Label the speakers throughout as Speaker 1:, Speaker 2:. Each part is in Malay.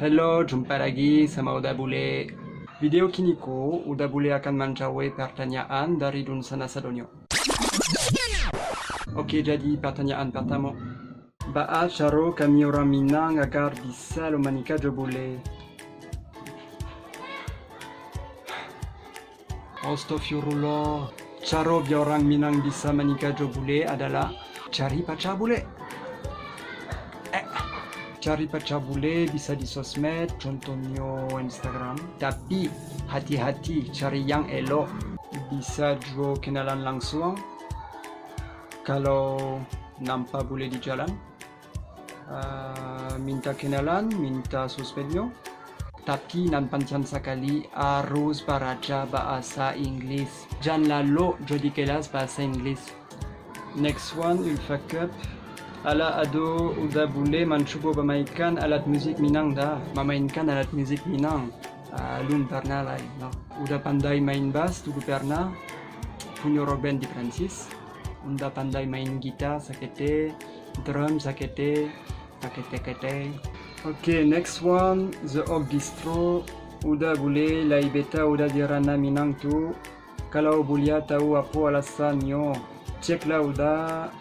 Speaker 1: Halo, jumpa lagi sama Uda Bule. Video kiniku, Uda Bule akan menjawab pertanyaan dari Dunsa Nassadonio. Oke, jadi pertanyaan pertama. Ba'a caro kami orang Minang agar bisa menikah jo bule? Astaghfirullah. Caro biar orang Minang bisa menikah jo bule adalah cari pacar bule. Cari pacar bule bisa di sosmed, contohnya Instagram. Tapi hati-hati, cari yang elok. Bisa juga kenalan langsung. Kalau nampak bule di jalan, minta kenalan, minta sosmednya. Tapi nan panjang sekali harus belajar bahasa Inggris. Jangan lalu jadi kelas bahasa Inggris. Next one, ulfakat. Ala ado Uda Bule mencoba memainkan alat musik Minang dah. Memainkan alat musik Minang. Belum pernah lah. No. Udah pandai main bass, dulu pernah. Punya rock band di Prancis. Udah pandai main gitar, sakete. Drum, sakete. Sakete. Okay, next one. The Orchestra. Uda Bule, lai beta udah di ranah Minang tu. Kalau boleh tahu apa alasannya, ceklah udah.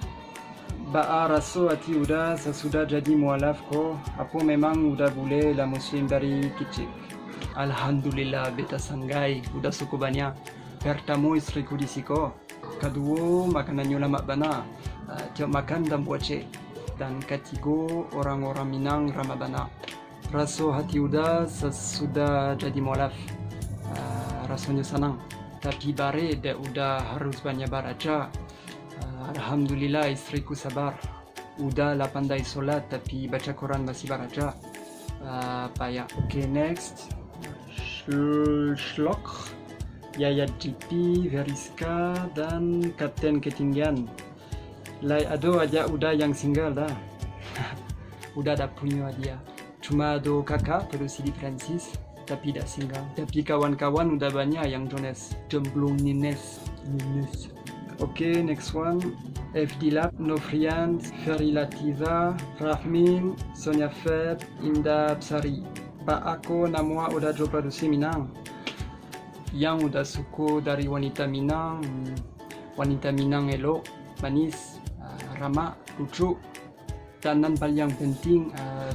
Speaker 1: Ba'a raso hati udah sesudah jadi mualaf ko. Apa memang udah boleh lah muslim dari kecil. Alhamdulillah beta sanggai udah cukup banyak. Pertama istriku di siko. Kedua makanannya lama bana. Tiap makan dan buat cek. Dan ketiga orang-orang Minang ramah bana. Raso hati udah sesudah jadi mualaf. Rasanya senang. Tapi bare dia udah harus banyak belajar. Alhamdulillah istriku sabar. Udah lah pandai solat tapi baca Quran masih belajar. Payah. Okay, next. Shlok, Yayat GP, Veriska, dan Kapten Ketinggian. Lai ada aja udah yang single dah. Udah ada punya dia. Cuma ada kakak terus di Prancis tapi dah single. Tapi kawan-kawan udah banyak yang jones. Jemblung Nines. Okay, next one. FD Lab, Nofrian, Ferry Latiza, Rahmin, Sonia Feb, Inda Psari. Pak aku nama udah coba produksi Minang. Yang udah suka dari wanita Minang. Wanita Minang elok, manis, ramah, lucu. Dan yang paling penting,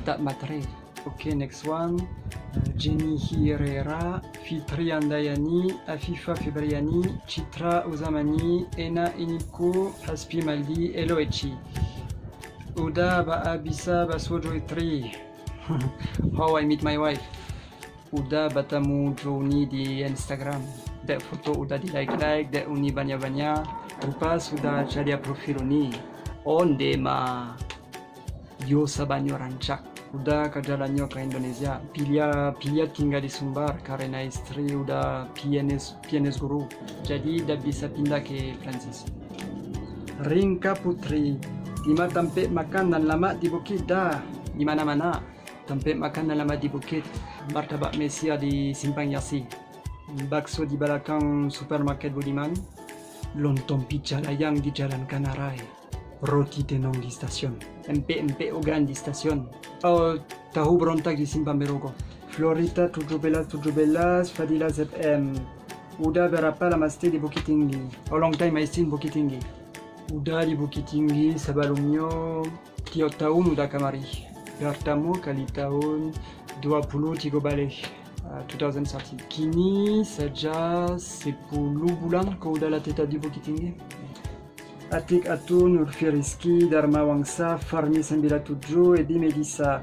Speaker 1: tak materi. Okay, next one. Jenny Herrera, Fitri Andayani, Afifa Febriani, Chitra Uzamani, Ena Iniko, Haspi Maldi, Eloechi. Udah ba'a bisa baswojo itri. How I Meet My Wife. Udah batamu Joni di Instagram. Dek foto udah di like, dek uni banyak-banyak. Rupa sudah jadi profil uni. Onde ma. Yo sabanyo rancak. Udah ke jalannya ke Indonesia. Pilih tinggal di Sumbar karena istri udah pianis guru. Jadi udah bisa pindah ke Prancis. Ringka Putri, lima tempat makan dan lama di bukit dah. Di mana-mana. Tempat makan dan lama di bukit. Martabak Mesia di Simpang Yasi. Bakso di belakang supermarket Budiman. Lontong pizza layang di Jalan Kanarai. Roti tenong di stasiun. Empek ogan di stasiun. Oh, tahu berontak di Simpang Berogo. Florita 17 Fadila ZM. Udah berapa lama stay di Bukit Tinggi? How long time I stay di Bukit Tinggi? Udah di Bukit Tinggi sebelumnya 3 tahun udah kemari. Pertama kali tahun 23 balik. 2013. Kini saja 10 bulan kau udah latih di Bukit Tinggi. Atik Atun, Nurfi Rizki, Dharma Wangsa, Farmi 97, Edi Medisa.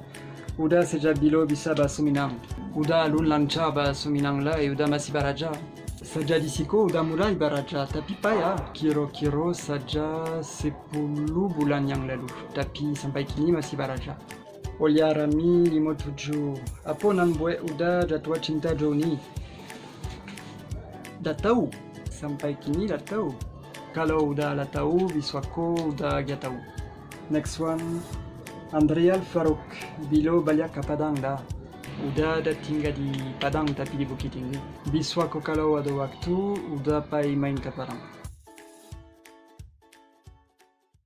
Speaker 1: Udah sejak bilo bisa bahasa Minang. Udah alun lancar bahasa Minang lah, udah masih belajar. Sejak di siko udah mulai belajar, tapi payah. Kira-kira saja 10 bulan yang lalu, tapi sampai kini masih belajar. Olia Rami 57. Apa nan buat udah jatuh cinta Joni? Dah tahu, sampai kini dah tahu. Kalau udah lah tahu, biswako udah gak tahu. Next one, Andrial Farouk, bilo balik ke Padang dah. Udah tinggal di Padang tapi di Bukit Tinggi. Biswako kalau ada waktu, udah pai main ke Padang.